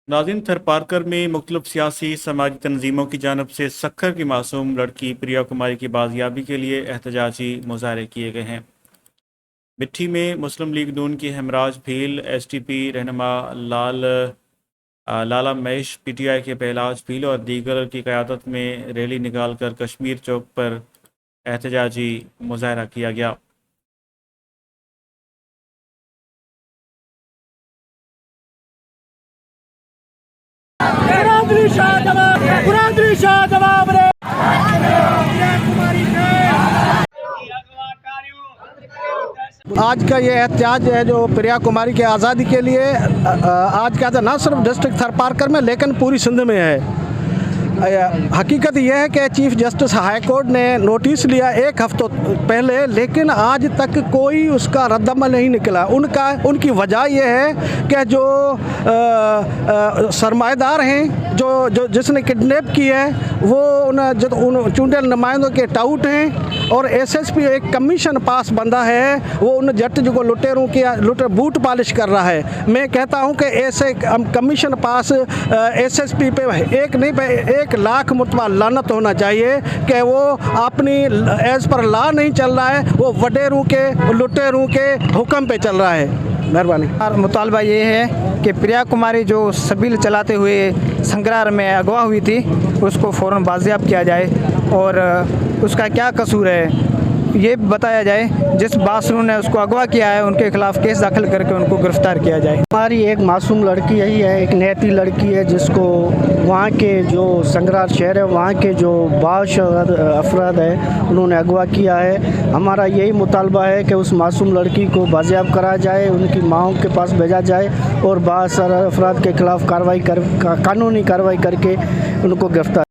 नाज़रीन, थरपारकर में मुख्तलिफ सियासी समाजी तंजीमों की जानब से सक्खर की मासूम लड़की प्रिया कुमारी की बाजियाबी के लिए एहतजाजी मुजाहरे किए गए हैं। मिट्टी में मुस्लिम लीग नून की हमराज भील, STP रहनुमा लाला महेश, PTI के पहलाज भील और दीगर की क़यादत में रैली निकाल कर कश्मीर चौक पर एहतजाजी मुजाहरा किया गया। आज का ये एहतजाज है जो प्रिया कुमारी की आज़ादी के लिए आज का ना सिर्फ डिस्ट्रिक्ट थरपारकर में लेकिन पूरी सिंध में है। हकीकत यह है कि चीफ जस्टिस हाई कोर्ट ने नोटिस लिया एक हफ्तों पहले, लेकिन आज तक कोई उसका रद्दअमल नहीं निकला। उनकी वजह यह है कि जो सरमाएदार हैं, जो जिसने किडनैप की है, वो उन चुनिंदा नुमाइंदों के टाउट हैं और SSP एक कमीशन पास बंदा है, वो उन जट जो लुटेरों की बूट पॉलिश कर रहा है। मैं कहता हूं कि ऐसे कमीशन पास SSP पे एक नहीं पे 1 लाख मुतबा लानत होना चाहिए कि वो अपनी एज पर लॉ नहीं चल रहा है, वो वडेरों के लुटेरों के हुक्म पे चल रहा है। मेहरबानी। मुतालबा ये है कि प्रिया कुमारी जो सबील चलाते हुए संग्रार में अगवा हुई थी, उसको फ़ौरन बाजियाब किया जाए और उसका क्या कसूर है ये बताया जाए। जिस बासरू ने उसको अगवा किया है उनके खिलाफ केस दाखिल करके उनको गिरफ्तार किया जाए। हमारी एक मासूम लड़की यही है, एक नेती लड़की है, जिसको वहाँ के जो संग्रार शहर है, वहाँ के जो बाश अफराद है, उन्होंने अगवा किया है। हमारा यही मुतालबा है कि उस मासूम लड़की को बाजियाब कराया जाए, उनकी माओं के पास भेजा जाए और बाश अफराद के खिलाफ कानूनी कार्रवाई करके उनको गिरफ्तार